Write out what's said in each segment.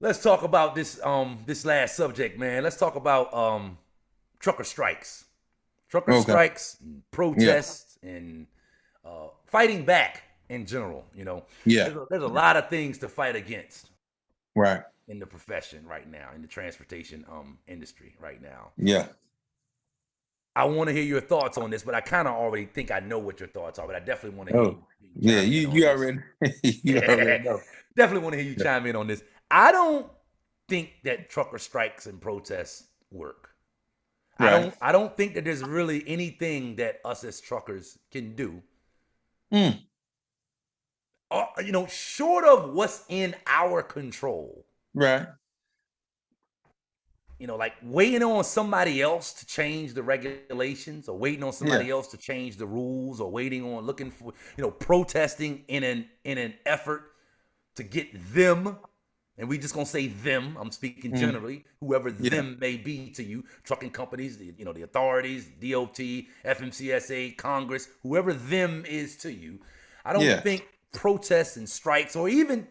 Let's talk about this last subject, man. Let's talk about trucker strikes. Trucker Okay. strikes, Yeah. protests, and fighting back in general. Yeah. There's a Yeah. lot of things to fight against Right. in the profession right now, in the transportation industry right now. Yeah. I want to hear your thoughts on this, but I kind of already think I know what your thoughts are. But I definitely want to hear Oh. you Yeah. chime You in on you this. already you already know. Definitely want to hear you Yeah. chime in on this. I don't think that trucker strikes and protests work. I Right. don't I don't think that there's really anything that us as truckers can do. Mm. Short of what's in our control. Right. Like waiting on somebody else to change the regulations, or waiting on Yeah. somebody else to change the rules, or waiting on looking for, protesting in an effort to get them. And we just gonna say them. I'm speaking Mm. generally, whoever Yeah. them may be to you, trucking companies, the authorities, DOT, FMCSA, Congress, whoever them is to you. I don't Yeah. think protests and strikes, or even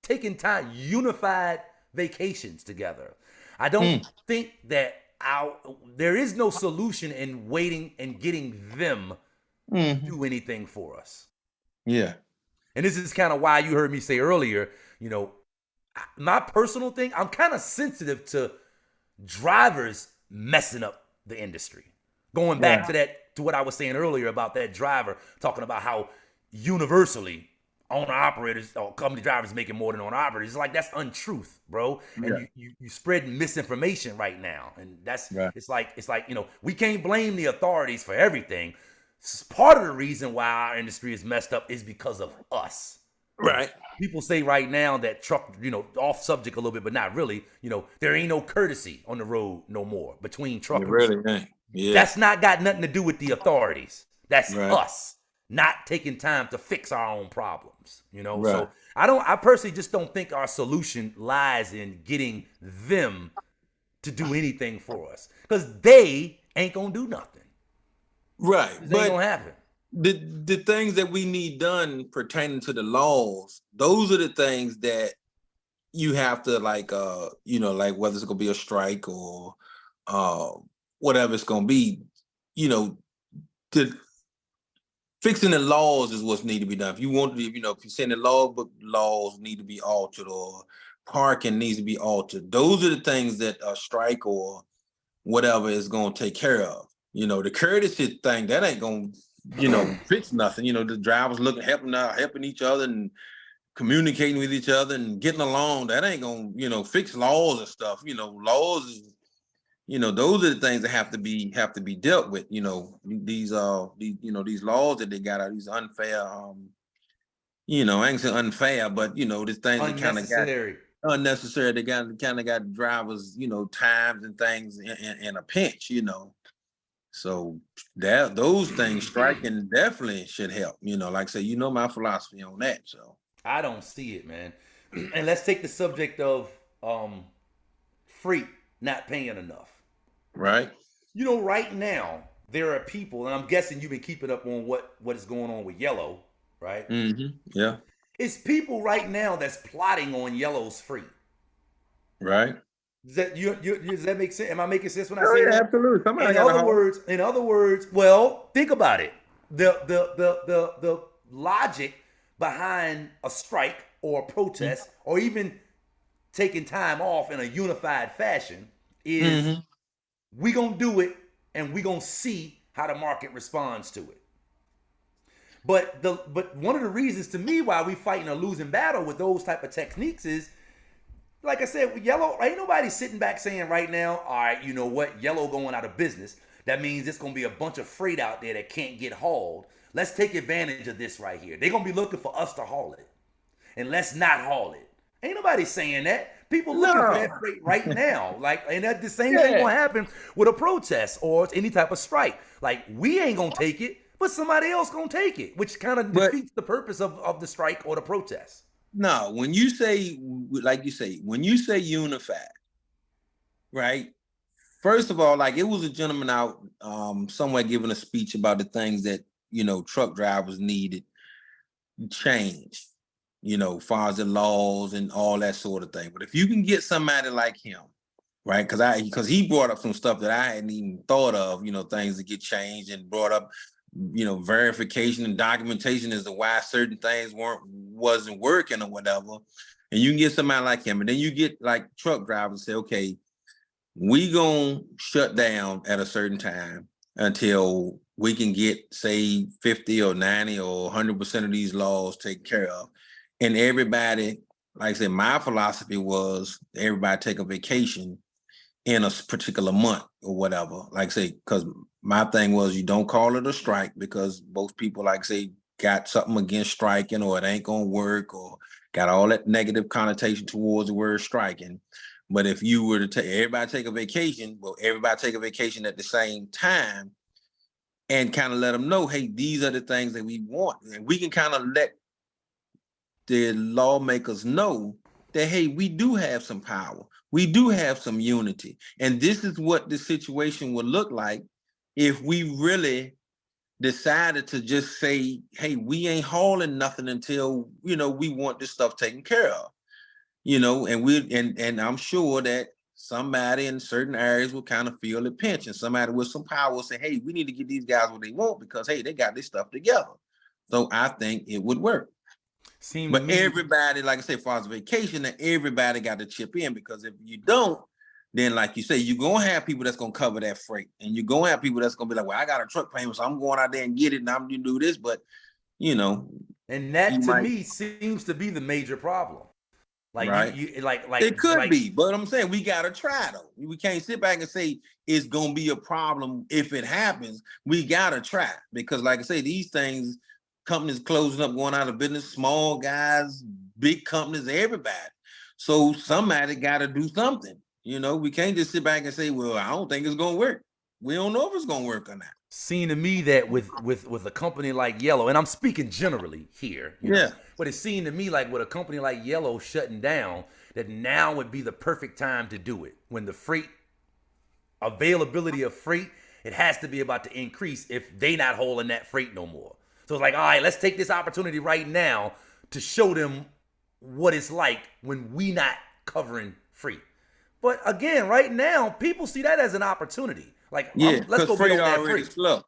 taking time, unified vacations together. I don't Mm. think that there is no solution in waiting and getting them to Mm. do anything for us. Yeah. And this is kind of why you heard me say earlier, you know, my personal thing, I'm kind of sensitive to drivers messing up the industry. Going back Right. to what I was saying earlier about that driver talking about how universally owner operators or company drivers making more than owner operators. It's like that's untruth, bro. And Yeah. you spread misinformation right now. And that's Right. it's like, we can't blame the authorities for everything. Part of the reason why our industry is messed up is because of us. You know, Right. people say right now that truck, off subject a little bit, but not really. There ain't no courtesy on the road no more between It truckers. really ain't. Yeah. That's not got nothing to do with the authorities. That's Right. us not taking time to fix our own problems. Right. So I personally just don't think our solution lies in getting them to do anything for us, because they ain't gonna do nothing. Right. This ain't But gonna happen. the things that we need done pertaining to the laws, those are the things that you have to like like whether it's gonna be a strike or uh whatever it's gonna be, you know, to fixing the laws is what's need to be done. If you want to, if you're saying the logbook laws need to be altered or parking needs to be altered, those are the things that a strike or whatever is gonna take care of. The courtesy thing that ain't gonna, fix nothing. The drivers looking helping out, helping each other and communicating with each other and getting along, that ain't gonna, fix laws and stuff. Laws is, those are the things that have to be dealt with. These laws that they got are these unfair, I ain't say unfair, but these things that kind of got Unnecessary. unnecessary. They got kind of got drivers, times and things in a pinch. So that those things striking definitely should help. Like I say, my philosophy on that. So I don't see it, man. And let's take the subject of freight not paying enough. right. Right now there are people, and I'm guessing you've been keeping up on what is going on with Yellow, right? Yeah. It's people right now that's plotting on Yellow's freight. Right. Does that make sense? Am I making sense when I Oh say yeah, that? absolutely. Somebody In got a other home. words, in other words, well, think about it. The logic behind a strike or a protest, or even taking time off in a unified fashion, is Mm-hmm. we gonna do it, and we gonna see how the market responds to it. But one of the reasons to me why we fighting a losing battle with those type of techniques is, like I said, with Yellow, ain't nobody sitting back saying right now, all right, you know what, Yellow going out of business. That means it's gonna be a bunch of freight out there that can't get hauled. Let's take advantage of this right here. They're gonna be looking for us to haul it, and let's not haul it. Ain't nobody saying that. People looking for that No. freight right now. Like, and that the same thing Yeah. gonna happen with a protest or any type of strike. Like, we ain't gonna take it, but somebody else gonna take it, which kind of But defeats the purpose of the strike or the protest. no, when you say, like you say, when you say unified, right? First of all, like it was a gentleman out somewhere giving a speech about the things that truck drivers needed change. far as the laws and all that sort of thing. But if you can get somebody like him, right? Because he brought up some stuff that I hadn't even thought of, things that get changed, and brought up, verification and documentation as to why certain things wasn't working or whatever. And you can get somebody like him, and then you get like truck drivers say, okay, we gonna shut down at a certain time until we can get, say, 50 or 90 or 100% of these laws taken care of. And everybody, like I said, my philosophy was everybody take a vacation in a particular month or whatever. Like I say, because my thing was, you don't call it a strike, because most people, like say, got something against striking, or it ain't gonna work, or got all that negative connotation towards the word striking. But if you were to everybody take a vacation, well, everybody take a vacation at the same time, and kind of let them know, hey, these are the things that we want. And we can kind of let the lawmakers know that, hey, we do have some power. We do have some unity. And this is what the situation would look like if we really decided to just say, hey, we ain't hauling nothing until, we want this stuff taken care of. And I'm sure that somebody in certain areas will kind of feel the pinch, and somebody with some power will say, hey, we need to get these guys what they want, because, hey, they got this stuff together. So I think it would work. But everybody, like I say, as far as vacation, that everybody got to chip in, because if you don't, then like you say, you're going to have people that's going to cover that freight, and you're going to have people that's going to be like, well, I got a truck payment, so I'm going out there and get it, and I'm going to do this. But, and that to me seems to be the major problem. Like, right. It could be, but I'm saying we gotta try though. We can't sit back and say it's gonna be a problem if it happens. We gotta try, because, like I say, these things, companies closing up, going out of business, small guys, big companies, everybody. So somebody gotta do something. We can't just sit back and say, well, I don't think it's gonna work. We don't know if it's gonna work or not. Seemed to me that with a company like Yellow, and I'm speaking generally here, but it seemed to me like with a company like Yellow shutting down, that now would be the perfect time to do it. When the freight availability of freight, it has to be about to increase if they not hauling that freight no more. So it's like, all right, let's take this opportunity right now to show them what it's like when we not covering freight. But again, right now, people see that as an opportunity. Like, let's go freight get on that already freight. Slow.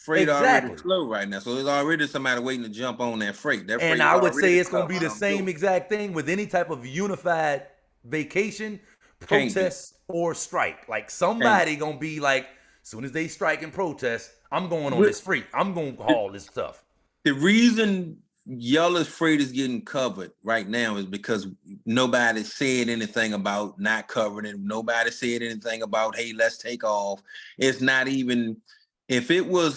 Freight already slow right now, so there's already somebody waiting to jump on that freight. And I would say it's going to be the same exact thing with any type of unified vacation, protest, or strike. Like, somebody going to be like, as soon as they strike and protest, I'm going on this freight. I'm going to haul this stuff. The reason Yellow's freight is getting covered right now is because nobody said anything about not covering it. Nobody said anything about, hey, let's take off. It's not even, if it was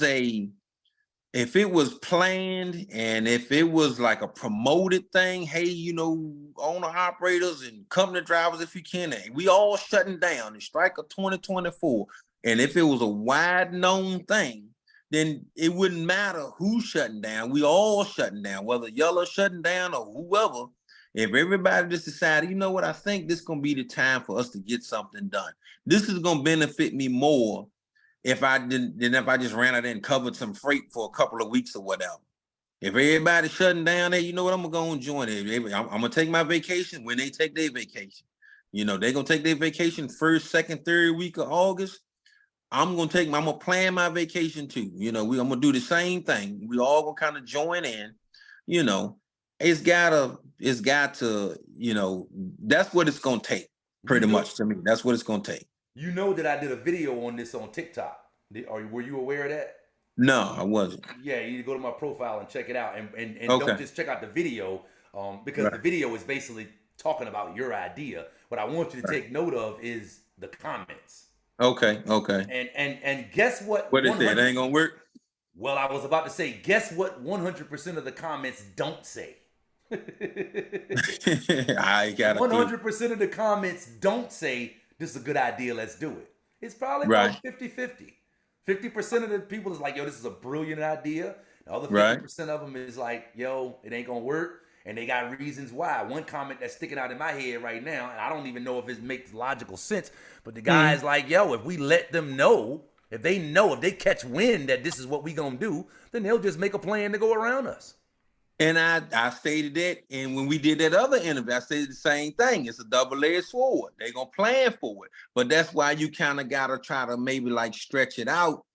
planned, and if it was like a promoted thing, hey, owner operators and company drivers, if you can, we all shutting down the strike of 2024. And if it was a wide known thing, then it wouldn't matter who's shutting down. We all shutting down, whether Yellow shutting down or whoever. If everybody just decided, you know what, I think this is going to be the time for us to get something done. This is going to benefit me more if I just ran out there and covered some freight for a couple of weeks or whatever. If everybody's shutting down there, you know what, I'm going to go and join it. I'm going to take my vacation when they take their vacation. They're going to take their vacation first, second, third week of August. I'm gonna plan my vacation too. I'm gonna do the same thing. We all gonna kind of join in. It's got to, that's what it's gonna take, pretty much to me. That's what it's gonna take. That I did a video on this on TikTok. Were you aware of that? No, I wasn't. Yeah, you need to go to my profile and check it out, and don't just check out the video, because the video is basically talking about your idea. What I want you to take note of is the comments. Okay. And guess what? What is it? It ain't gonna work? Well, I was about to say, guess what 100% of the comments don't say? I got 100% of the comments don't say, this is a good idea, let's do it. It's probably about 50-50. 50% of the people is like, yo, this is a brilliant idea. The other 50% of them is like, yo, it ain't gonna work. And they got reasons why. One comment that's sticking out in my head right now, and I don't even know if it makes logical sense, but the guy's like, yo, if we let them know, if they catch wind that this is what we gonna do, then they'll just make a plan to go around us. And I stated that, and when we did that other interview, I said the same thing. It's a double-edged sword. They're gonna plan for it, but that's why you kind of gotta try to maybe like stretch it out.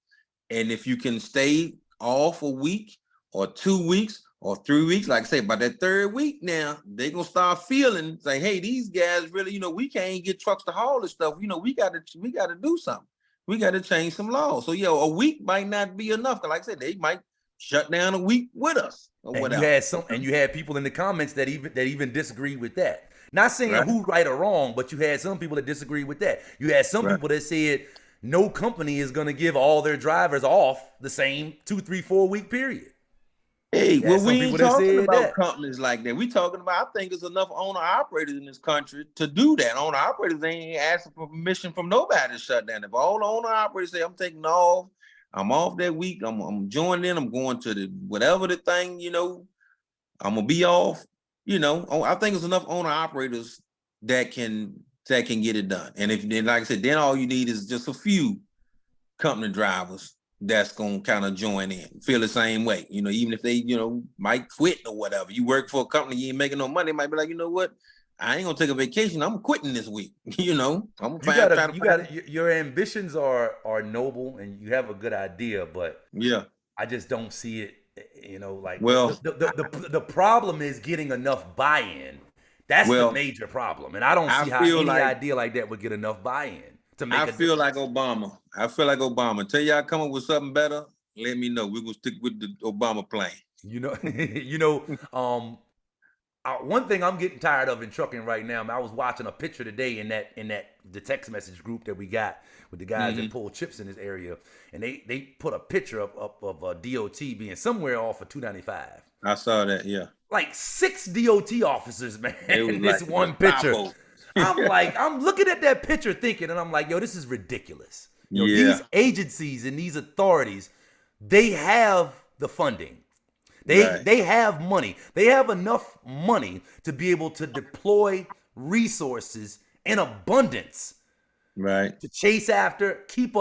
And if you can stay off a week or 2 weeks or 3 weeks, like I say, by that third week now, they're gonna start feeling like, hey, these guys really, we can't get trucks to haul this stuff. We gotta do something. We gotta change some laws. So a week might not be enough. Cause like I said, they might shut down a week with us or And whatever. you had people in the comments that even disagree with that. Not saying Right. who right or wrong, but you had some people that disagree with that. You had some Right. people that said no company is going to give all their drivers off the same 2, 3, 4 week period. Hey, Yeah, well, some we people ain't that talking said about that. companies like that. We talking about, I think there's enough owner operators in this country to do that. Owner operators ain't asking for permission from nobody to shut down. If all the owner operators say, I'm taking off, I'm off that week, I'm joining in, I'm going to the whatever the thing, I'm gonna be off. I think there's enough owner operators that can get it done. And if then, like I said, then all you need is just a few company drivers that's gonna kind of join in, feel the same way. Even if they, might quit or whatever. You work for a company, you ain't making no money, might be like, you know what? I ain't gonna take a vacation. I'm quitting this week. I'm Your ambitions are noble and you have a good idea, but yeah. I just don't see it. Like Well, the problem is getting enough buy-in. That's the well, major problem, and I don't I see how feel any like idea like that would get enough buy-in to make I a feel like difference. Obama. I feel like Obama. Until y'all come up with something better, let me know. We're gonna stick with the Obama plan. You know, you know. One thing I'm getting tired of in trucking right now. I was watching a picture today in the text message group that we got with the guys that pull chips in this area, and they put a picture of a DOT being somewhere off of 295. I saw that. Yeah, Like 6 DOT officers, man. it was In this like one picture. Gestapo. I'm looking at that picture thinking, and I'm like, yo, this is ridiculous. Yeah, These agencies and these authorities, they have the funding. right, They have money. They have enough money to be able to deploy resources in abundance right, to chase after, keep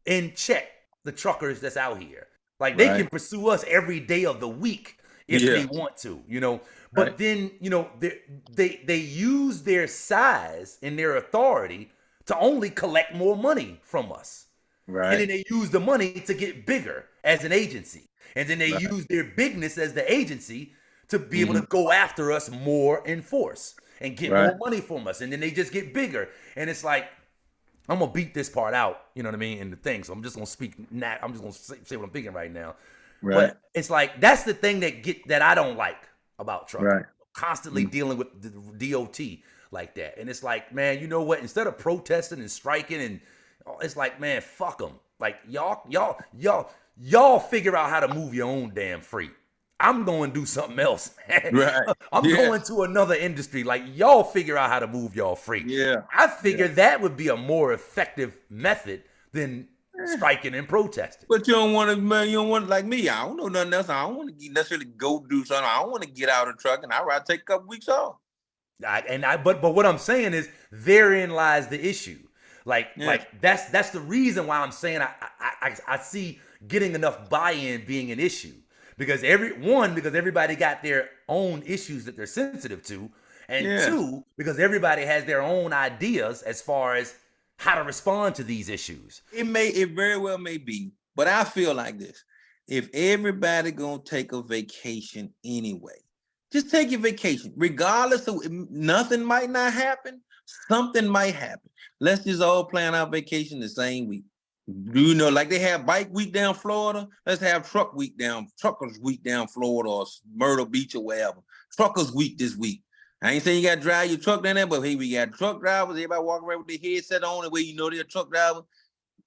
in check the truckers that's out here. Like they right. can pursue us every day of the week if Yeah, they want to. right, But then, they use their size and their authority to only collect more money from us. And right, then they use the money to get bigger as an agency. And then they right. use their bigness as the agency to be able Hmm. to go after us more in force and get Right, more money from us. And then they just get bigger. And it's like, I'm gonna beat this part out, you know what I mean, in the thing. So I'm just gonna I'm just gonna say what I'm thinking right now. right, But it's like that's the thing that I don't like about trucking. right. Constantly Mm. dealing with the DOT like that. And it's like, man, you know what? Instead of protesting and striking and it's like, man, fuck them. Like y'all figure out how to move your own damn freight. I'm going to do something else, man. Right. I'm Yeah, going to another industry. Like y'all figure out how to move y'all freight. yeah, I yeah. figure that would be a more effective method than striking and protesting. But you don't want to, man. You don't want like me. I don't know nothing else. I don't want to necessarily go do something. I don't want to get out of trucking. I'd rather take a couple weeks off. But what I'm saying is therein lies the issue. Like Yeah, like that's the reason why I'm saying I see getting enough buy-in being an issue because everybody got their own issues that they're sensitive to, and yeah. two because everybody has their own ideas as far as how to respond to these issues. It very well may be, but I feel like this. If everybody gonna take a vacation anyway, just take your vacation. Regardless of nothing might not happen, something might happen. Let's just all plan our vacation the same week. Like they have bike week down Florida, let's have truckers week down Florida or Myrtle Beach or wherever. Truckers week this week. I ain't saying you gotta drive your truck down there, but hey, we got truck drivers, everybody walking around with their headset on the way they're a truck driver.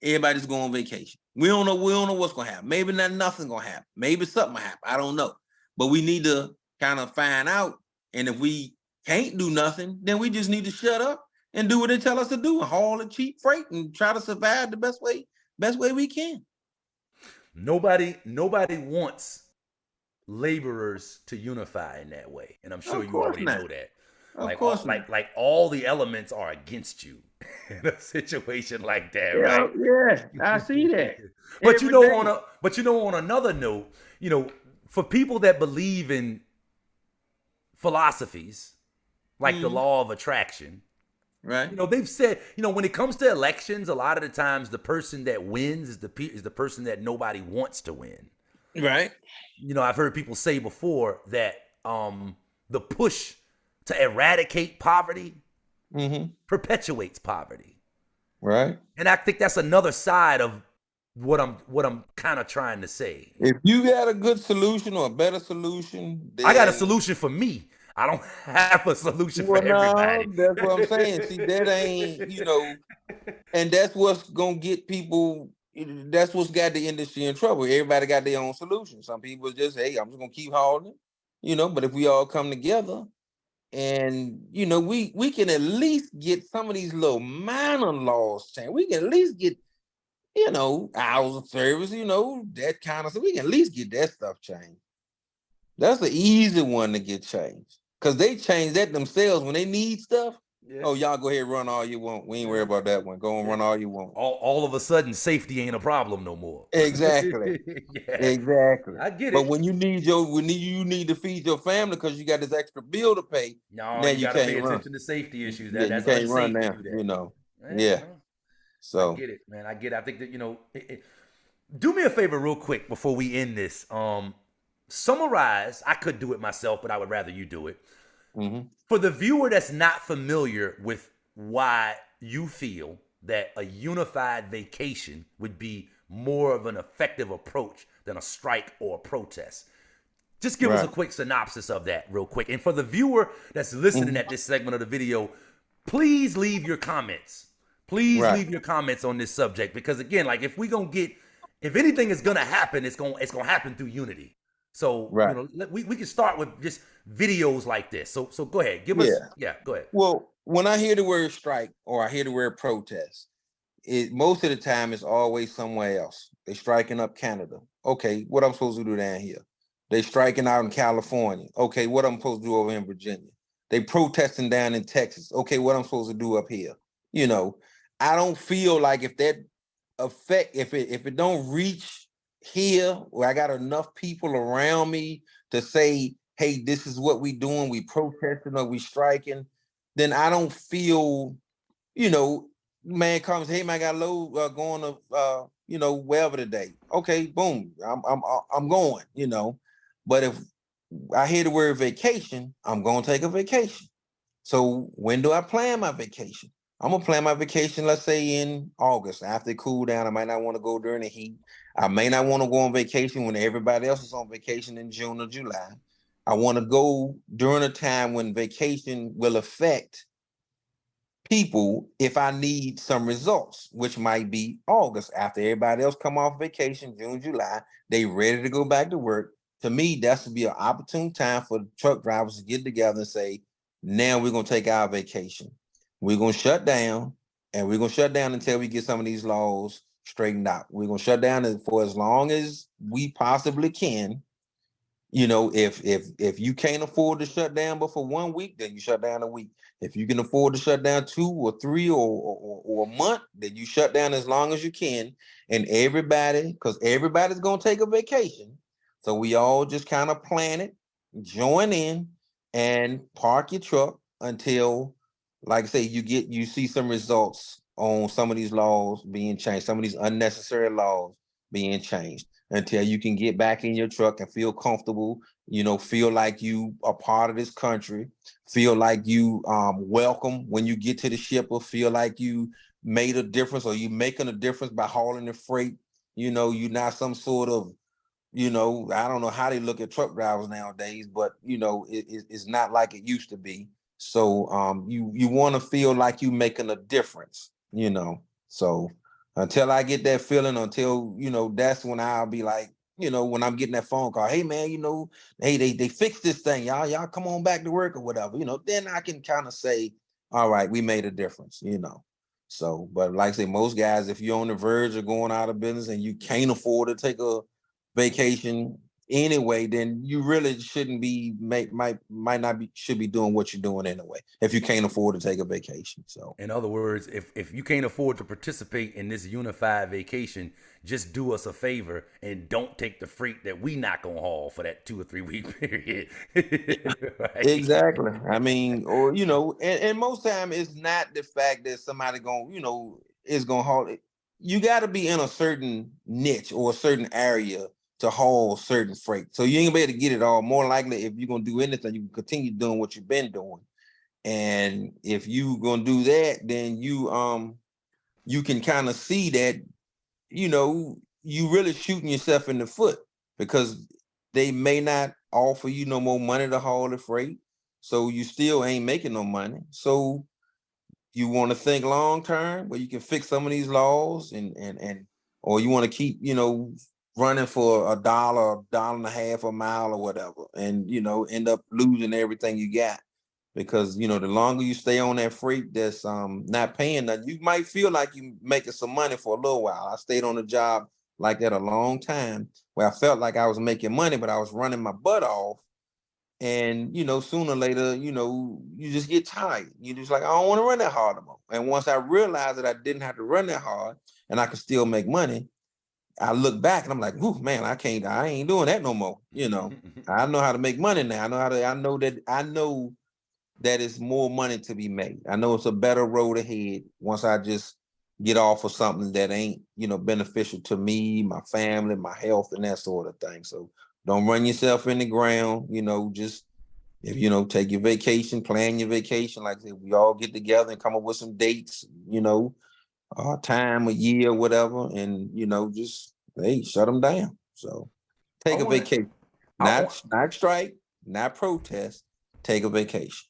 Everybody just going on vacation. We don't know what's gonna happen. Maybe nothing's gonna happen. Maybe something will happen. I don't know. But we need to kind of find out. And if we can't do nothing, then we just need to shut up and do what they tell us to do and haul the cheap freight and try to survive the best way we can. Nobody wants laborers to unify in that way, and I'm sure Of you course already not. know that. Of course not. Like all the elements are against you in a situation like that, Yeah, right? yeah, I see that But every day. on another note, for people that believe in philosophies like the law of attraction, Right. they've said, when it comes to elections, a lot of the times the person that wins is the person that nobody wants to win. Right. I've heard people say before that the push to eradicate poverty perpetuates poverty. Right. And I think that's another side of what I'm kind of trying to say. If you got a good solution or a better solution, then I got a solution for me. I don't have a solution for everybody. no, that's what I'm saying. See, that ain't, and that's what's gonna get people. That's what's got the industry in trouble. Everybody got their own solution. Some people just, hey, I'm just gonna keep hauling it, But if we all come together, and we can at least get some of these little minor laws changed. We can at least get, hours of service, that kind of stuff. We can at least get that stuff changed. That's the easy one to get changed. Because they change that themselves when they need stuff. Yeah. Oh, y'all go ahead and run all you want. We ain't worried about that one. Go and run all you want. All of a sudden, safety ain't a problem no more. Exactly. Exactly. I get it. But when you need to feed your family because you got this extra bill to pay, now you gotta pay attention to safety issues. That's you can't run now. Yeah. So I get it, man. I get it. I think that do me a favor real quick before we end this. Summarize. I could do it myself, but I would rather you do it. For the viewer that's not familiar with why you feel that a unified vacation would be more of an effective approach than a strike or a protest, just give us a quick synopsis of that real quick. And for the viewer that's listening at this segment of the video, please leave your comments. Please leave your comments on this subject, because again, like if anything is gonna happen, it's gonna happen through unity. So we can start with just videos like this. So go ahead, give us. Yeah, go ahead. Well, when I hear the word strike or I hear the word protest, most of the time it's always somewhere else. They striking up Canada. Okay, what I'm supposed to do down here? They striking out in California. Okay, what I'm supposed to do over in Virginia? They protesting down in Texas. Okay, what I'm supposed to do up here? I don't feel like if that if it don't reach here where I got enough people around me to say, hey, this is what we doing, we protesting or we striking, then I don't feel, man comes, hey man, I got a load going to wherever today. Okay, boom, I'm going, But if I hear the word vacation, I'm gonna take a vacation. So when do I plan my vacation? I'm gonna plan my vacation, let's say in August. After it cool down, I might not want to go during the heat. I may not want to go on vacation when everybody else is on vacation in June or July. I want to go during a time when vacation will affect people if I need some results, which might be August. After everybody else come off vacation, June, July, they ready to go back to work. To me, that's to be an opportune time for truck drivers to get together and say, now we're going to take our vacation. We're going to shut down, and we're going to shut down until we get some of these laws straightened out. We're going to shut down for as long as we possibly can. If you can't afford to shut down but for 1 week, then you shut down a week. If you can afford to shut down 2 or 3 or a month, then you shut down as long as you can. And because everybody's going to take a vacation. So we all just kind of plan it, join in, and park your truck until, like I say, you see some results on some of these laws being changed, some of these unnecessary laws being changed, until you can get back in your truck and feel comfortable, feel like you are part of this country, feel like you welcome when you get to the ship, or feel like you made a difference, or you making a difference by hauling the freight. You're not some sort of, I don't know how they look at truck drivers nowadays, but it's not like it used to be. So you want to feel like you making a difference, So until I get that feeling, that's when I'll be like, when I'm getting that phone call, hey man, hey, they fixed this thing, y'all come on back to work or whatever, then I can kind of say, all right, we made a difference, So, but like I say, most guys, if you're on the verge of going out of business and you can't afford to take a vacation, anyway, then you really shouldn't be might not be should be doing what you're doing anyway if you can't afford to take a vacation. So In other words, if you can't afford to participate in this unified vacation, just do us a favor and don't take the freight that we not gonna haul for that 2 or 3 week period. Right? exactly. I mean, or and most time it's not the fact that somebody is gonna haul it. You got to be in a certain niche or a certain area to haul certain freight. So you ain't gonna be able to get it all. More likely, if you're gonna do anything, you can continue doing what you've been doing. And if you gonna do that, then you can kind of see that you really shooting yourself in the foot because they may not offer you no more money to haul the freight, so you still ain't making no money. So you want to think long term where you can fix some of these laws and or you want to keep running for a dollar and a half a mile or whatever, and end up losing everything you got because the longer you stay on that freight that's not paying that, you might feel like you making some money for a little while. I stayed on a job like that a long time where I felt like I was making money, but I was running my butt off. And sooner or later, you just get tired. You just like, I don't want to run that hard anymore. And once I realized that I didn't have to run that hard and I could still make money, I look back and I'm like, "Ooh, man, I ain't doing that no more." I know how to make money now. I know that it's more money to be made. I know it's a better road ahead once I just get off of something that ain't, beneficial to me, my family, my health, and that sort of thing. So don't run yourself in the ground, just if take your vacation, plan your vacation. Like I said, we all get together and come up with some dates, time, a year, whatever, and just hey, shut them down. So I take a want to. vacation. I want. Not strike, not protest, take a vacation.